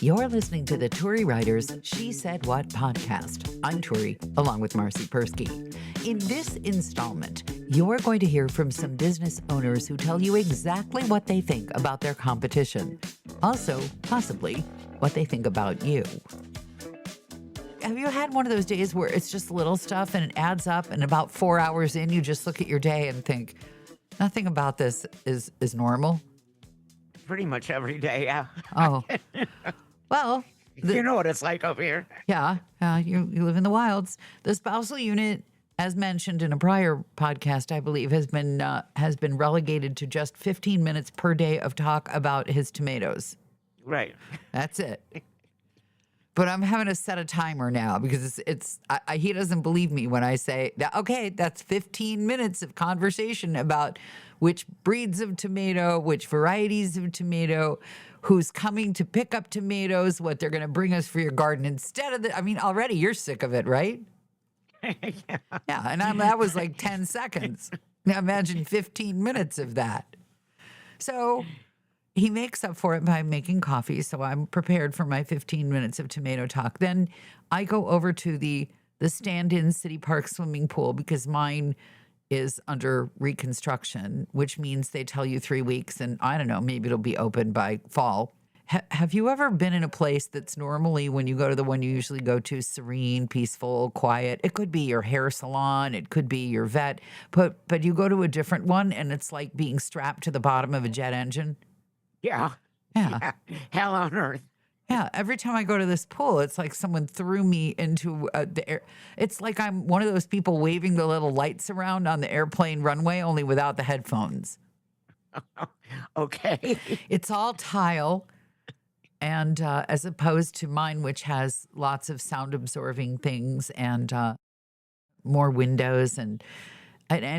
You're listening to the Turi Writers She Said What podcast. I'm Turi, along with Marcy Persky. In this installment, you're going to hear from some business owners who tell you exactly what they think about their competition. Also, possibly, what they think about you. Have you had one of those days where it's just little stuff and it adds up, and about 4 hours in, you just look at your day and think, nothing about this is normal? Pretty much every day, yeah. Oh, well, You know what it's like over here. yeah, you live in the wilds. The spousal unit, as mentioned in a prior podcast, I believe, has been relegated to just 15 minutes per day of talk about his tomatoes. Right. That's it. But I'm having to set a timer now because he doesn't believe me when I say, okay, that's 15 minutes of conversation about which breeds of tomato, which varieties of tomato, who's coming to pick up tomatoes, what they're going to bring us for your garden instead of already you're sick of it, right? Yeah. Yeah, and that was like 10 seconds. Now imagine 15 minutes of that. So he makes up for it by making coffee, so I'm prepared for my 15 minutes of tomato talk. Then I go over to the stand-in City Park swimming pool because mine is under reconstruction, which means they tell you 3 weeks, and I don't know, maybe it'll be open by fall. Have you ever been in a place that's normally, when you go to the one you usually go to, serene, peaceful, quiet? It could be your hair salon, it could be your vet, but you go to a different one and it's like being strapped to the bottom of a jet engine? Yeah. Yeah. Hell on earth. Yeah, every time I go to this pool, it's like someone threw me into the air. It's like I'm one of those people waving the little lights around on the airplane runway, only without the headphones. Okay. It's all tile, and as opposed to mine, which has lots of sound-absorbing things and more windows. And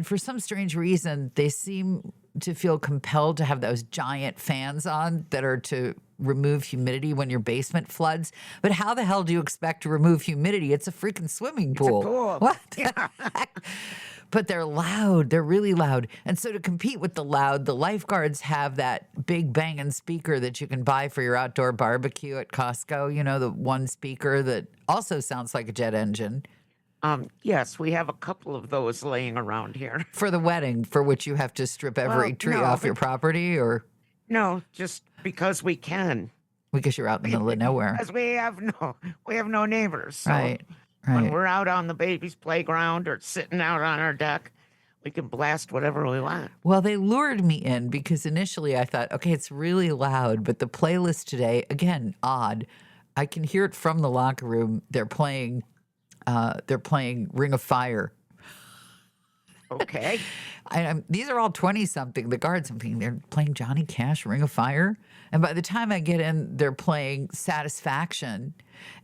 for some strange reason, they seem to feel compelled to have those giant fans on that are to remove humidity when your basement floods. But how the hell do you expect to remove humidity? It's a freaking swimming pool. It's a pool. What? Yeah. But they're loud. They're really loud. And so to compete with the loud, the lifeguards have that big banging speaker that you can buy for your outdoor barbecue at Costco. You know, the one speaker that also sounds like a jet engine. Yes, we have a couple of those laying around here. For the wedding, for which you have to strip every tree off your property, or? No, just because we can. Because you're out in the middle of nowhere. Because we have no neighbors. So Right. when we're out on the baby's playground or sitting out on our deck, we can blast whatever we want. Well, they lured me in because initially I thought, okay, it's really loud, but the playlist today, again, odd. I can hear it from the locker room. They're playing Ring of Fire. Okay. These are all 20-something. The guards, I'm thinking they're playing Johnny Cash, Ring of Fire. And by the time I get in, they're playing Satisfaction.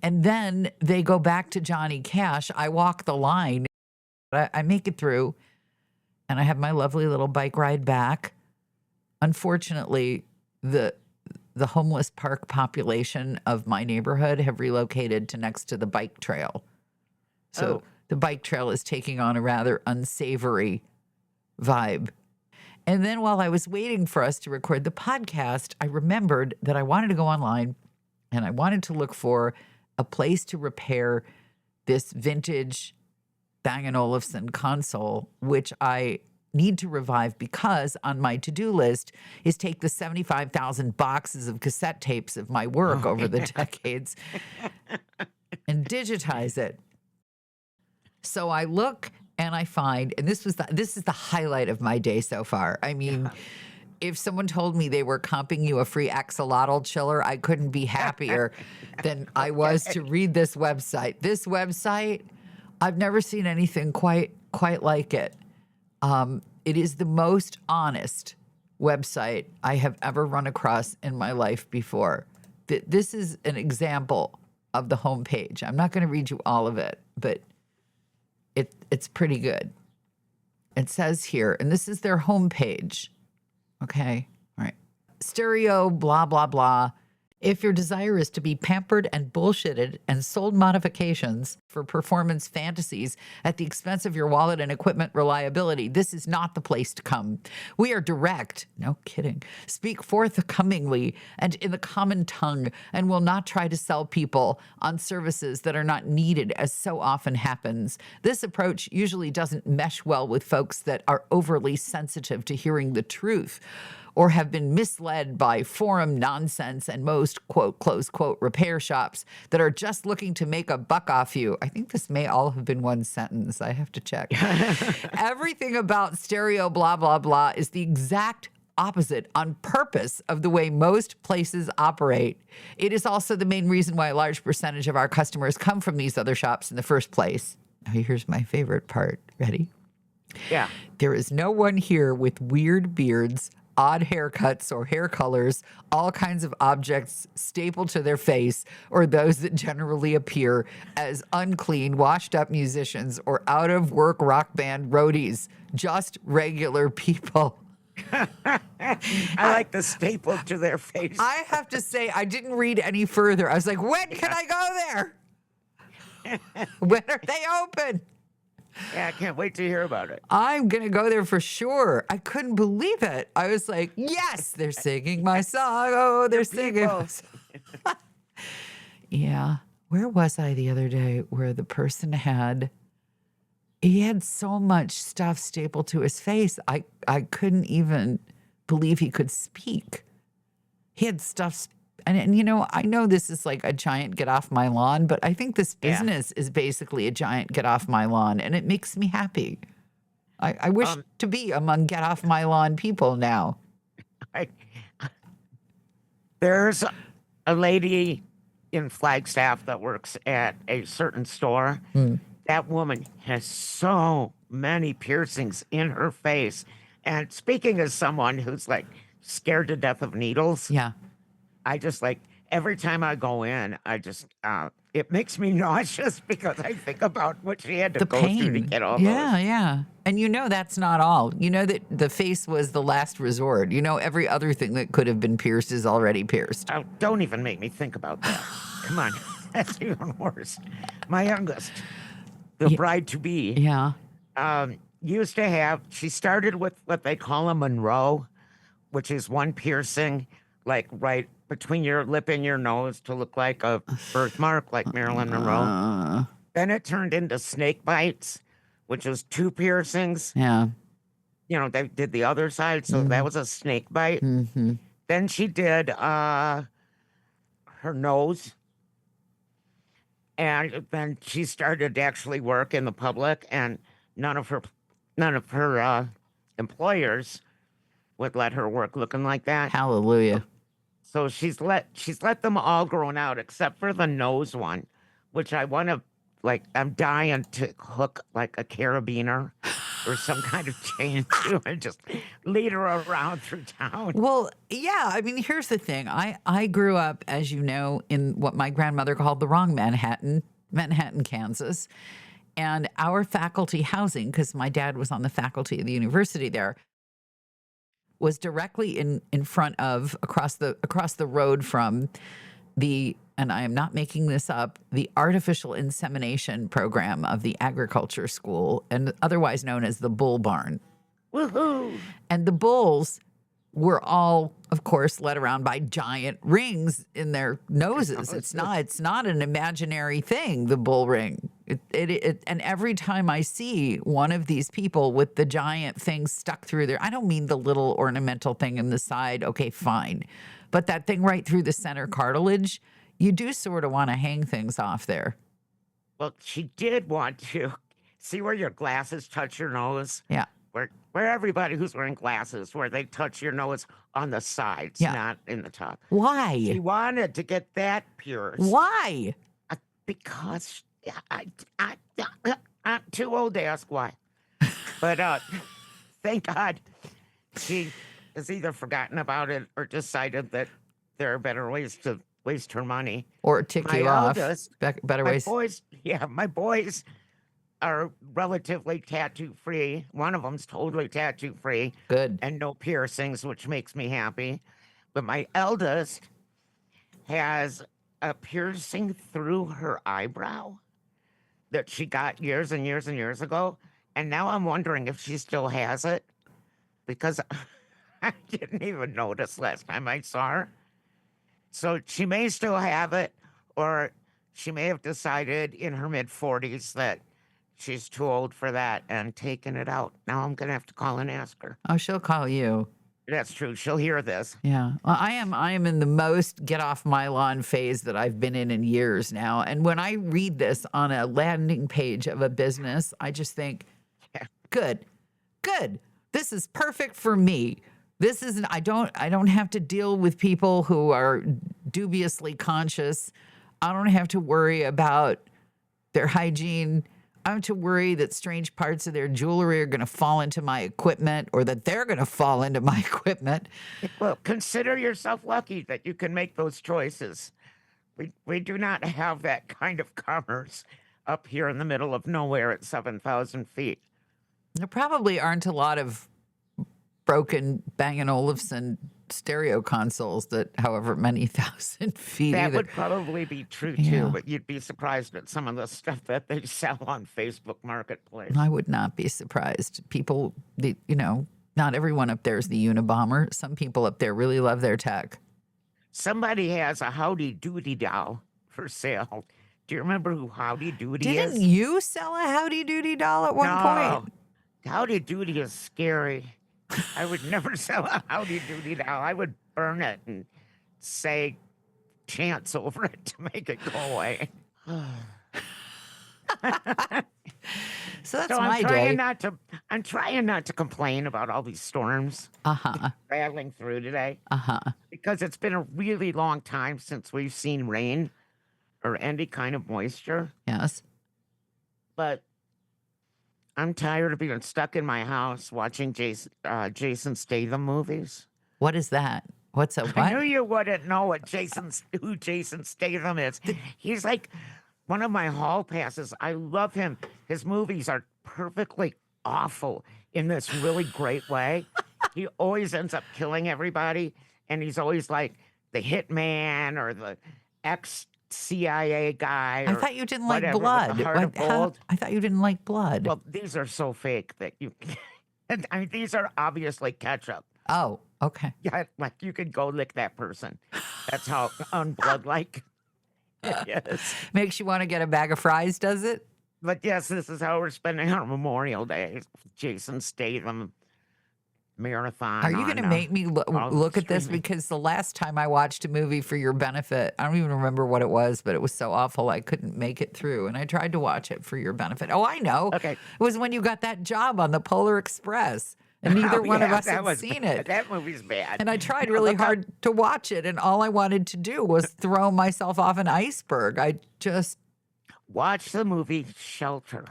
And then they go back to Johnny Cash. I walk the line. I make it through, and I have my lovely little bike ride back. Unfortunately, the homeless park population of my neighborhood have relocated to next to the bike trail. So the bike trail is taking on a rather unsavory vibe. And then while I was waiting for us to record the podcast, I remembered that I wanted to go online and I wanted to look for a place to repair this vintage Bang & Olufsen console, which I need to revive because on my to-do list is take the 75,000 boxes of cassette tapes of my work over the decades and digitize it. So I look and I find, and this is the highlight of my day so far. I mean, if someone told me they were comping you a free axolotl chiller, I couldn't be happier than I was to read this website. This website, I've never seen anything quite like it. It is the most honest website I have ever run across in my life before. This is an example of the homepage. I'm not going to read you all of it, but it's pretty good. It says here, and this is their homepage. Okay, all right. Stereo, blah, blah, blah. If your desire is to be pampered and bullshitted and sold modifications for performance fantasies at the expense of your wallet and equipment reliability, this is not the place to come. We are direct, no kidding, speak forthcomingly and in the common tongue, and will not try to sell people on services that are not needed, as so often happens. This approach usually doesn't mesh well with folks that are overly sensitive to hearing the truth, or have been misled by forum nonsense and most, quote, close quote, repair shops that are just looking to make a buck off you. I think this may all have been one sentence. I have to check. Everything about stereo blah, blah, blah is the exact opposite on purpose of the way most places operate. It is also the main reason why a large percentage of our customers come from these other shops in the first place. Now, here's my favorite part. Ready? Yeah. There is no one here with weird beards, odd haircuts or hair colors, all kinds of objects stapled to their face, or those that generally appear as unclean, washed up musicians or out of work rock band roadies. Just regular people. I like the staple to their face. I have to say, I didn't read any further. I was like, when can I go there? When are they open? Yeah, I can't wait to hear about it. I'm going to go there for sure. I couldn't believe it. I was like, yes, they're singing my song. Oh, they're singing my song. Yeah. Where was I the other day where the person he had so much stuff stapled to his face. I couldn't even believe he could speak. He had stuff. And you know, I know this is like a giant get off my lawn, but I think this business is basically a giant get off my lawn, and it makes me happy. I wish to be among get off my lawn people now. There's a lady in Flagstaff that works at a certain store. That woman has so many piercings in her face. And speaking as someone who's like scared to death of needles, Yeah. I just like every time I go in, it makes me nauseous because I think about what she had to go through to get all Yeah, those. yeah. And you know that's not all. You know that the face was the last resort. You know every other thing that could have been pierced is already pierced. Oh, don't even make me think about that. Come on, that's even worse. My youngest, the bride to be, Yeah. used to have. She started with what they call a Monroe, which is one piercing, like right between your lip and your nose to look like a birthmark, like Marilyn Monroe. Then it turned into snake bites, which was two piercings. Yeah. You know, they did the other side, so that was a snake bite. Mm-hmm. Then she did her nose. And then she started to actually work in the public, and none of her employers would let her work looking like that. Hallelujah. So she's let them all grown out except for the nose one, which I want to I'm dying to hook like a carabiner or some kind of chain to and just lead her around through town. Well, yeah. I mean, here's the thing. I grew up, as you know, in what my grandmother called the wrong Manhattan, Kansas. And our faculty housing, because my dad was on the faculty of the university there, was directly in front of across the road from the, and I am not making this up, the artificial insemination program of the agriculture school, and otherwise known as the Bull Barn. Woohoo! And the bulls were all, of course, led around by giant rings in their noses. It's not an imaginary thing, the bull ring. And every time I see one of these people with the giant thing stuck through there, I don't mean the little ornamental thing in the side, okay, fine. But that thing right through the center cartilage, you do sort of want to hang things off there. Well, she did want to see where your glasses touch your nose. Yeah. Where everybody who's wearing glasses, where they touch your nose on the sides, not in the top. Why? She wanted to get that pierced. Why? Because I'm too old to ask why. But thank God she has either forgotten about it or decided that there are better ways to waste her money. Or tick you off. Better ways. My boys are relatively tattoo-free. One of them's totally tattoo-free. Good. And no piercings, which makes me happy. But my eldest has a piercing through her eyebrow that she got years and years and years ago. And now I'm wondering if she still has it because I didn't even notice last time I saw her. So she may still have it, or she may have decided in her mid 40s that she's too old for that and taken it out. Now I'm going to have to call and ask her. Oh, she'll call you. That's true. She'll hear this. Yeah. Well, I am in the most get off my lawn phase that I've been in years now. And when I read this on a landing page of a business, I just think, Yeah. good. This is perfect for me. This isn't I don't have to deal with people who are dubiously conscious. I don't have to worry about their hygiene. I don't have to worry that strange parts of their jewelry are going to fall into my equipment or that they're going to fall into my equipment. Well, consider yourself lucky that you can make those choices. We do not have that kind of commerce up here in the middle of nowhere at 7,000 feet. There probably aren't a lot of broken Bang & Olufsen stereo consoles that however many thousand feet That either. would probably be true too, Yeah. but you'd be surprised at some of the stuff that they sell on Facebook Marketplace. I would not be surprised. People, not everyone up there is the Unabomber. Some people up there really love their tech. Somebody has a Howdy Doody doll for sale. Do you remember who Howdy Doody is? Didn't you sell a Howdy Doody doll at one point? Howdy Doody is scary. I would never sell a Howdy Doody doll. I would burn it and say chants over it to make it go away. So that's So my day. I'm trying not to complain about all these storms Uh-huh. rattling through today Uh-huh. because it's been a really long time since we've seen rain or any kind of moisture. Yes. But I'm tired of being stuck in my house watching Jason Statham movies. What is that? What's a I knew what? you wouldn't know who Jason Statham is. He's like one of my hall passes. I love him. His movies are perfectly awful in this really great way. He always ends up killing everybody, and he's always like the hitman or the ex-CIA guy. I or thought you didn't like whatever, with blood. the heart of gold. I thought you didn't like blood. Well, these are so fake that you can't. I mean, these are obviously ketchup. Oh, okay. Yeah, like you could go lick that person. That's how unblood-like it is. Makes you want to get a bag of fries, does it? But yes, this is how we're spending our Memorial Day. Jason Statham marathon. Are you going to on, make me look at this? streaming. Because the last time I watched a movie for your benefit, I don't even remember what it was, but it was so awful I couldn't make it through. And I tried to watch it for your benefit. Oh, I know. Okay. It was when you got that job on the Polar Express, and neither one of Yeah, us that had was seen bad. it. That movie's bad. And I tried really hard to watch it, and all I wanted to do was throw myself off an iceberg. I just, Watch the movie Shelter.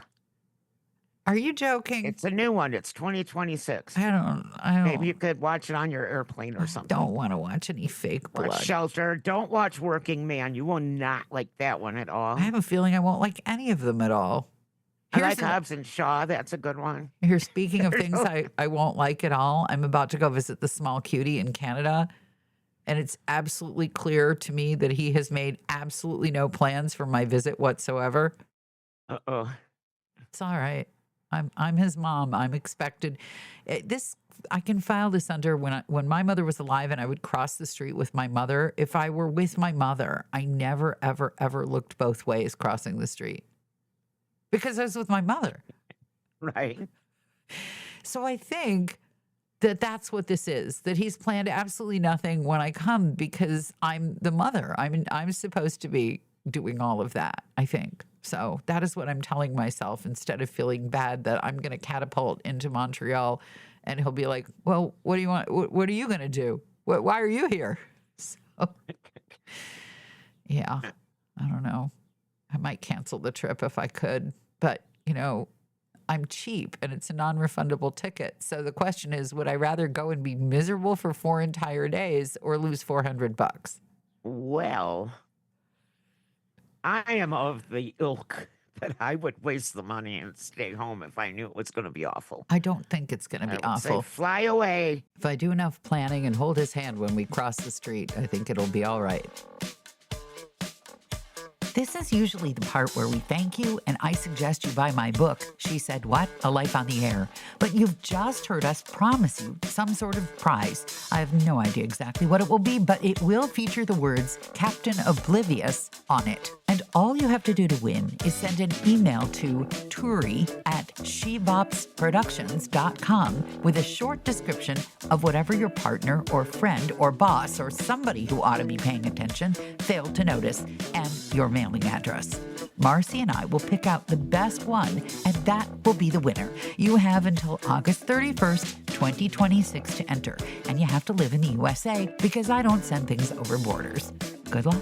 are you joking? It's a new one. It's 2026. I don't Maybe you could watch it on your airplane or something. don't want to watch any fake Watch blood. Shelter. Don't watch Working Man. You will not like that one at all. I have a feeling I won't like any of them at all. I Here's like an- Hobbs and Shaw. That's a good one. Here, speaking of things I won't like at all, I'm about to go visit the small cutie in Canada. And it's absolutely clear to me that he has made absolutely no plans for my visit whatsoever. Uh-oh. It's all right. I'm his mom. I'm expected. I can file this under when my mother was alive and I would cross the street with my mother. If I were with my mother, I never, ever, ever looked both ways crossing the street because I was with my mother. Right. So I think that that's what this is, that he's planned absolutely nothing when I come because I'm the mother. I'm supposed to be doing all of that, I think. So that is what I'm telling myself instead of feeling bad that I'm going to catapult into Montreal and he'll be like, well, what do you want? What are you going to do? Why are you here? So, yeah, I don't know. I might cancel the trip if I could, but I'm cheap and it's a non-refundable ticket. So the question is, would I rather go and be miserable for 4 entire days or lose $400? Well, I am of the ilk that I would waste the money and stay home if I knew it was going to be awful. I don't think it's going to be I would say, awful. fly away. If I do enough planning and hold his hand when we cross the street, I think it'll be all right. This is usually the part where we thank you and I suggest you buy my book, She Said What? A Life on the Air. But you've just heard us promise you some sort of prize. I have no idea exactly what it will be, but it will feature the words Captain Oblivious on it. And all you have to do to win is send an email to turi@shebopsproductions.com with a short description of whatever your partner or friend or boss or somebody who ought to be paying attention failed to notice, and your mailing address. Marcy and I will pick out the best one, and that will be the winner. You have until August 31st, 2026 to enter, and you have to live in the USA because I don't send things over borders. Good luck.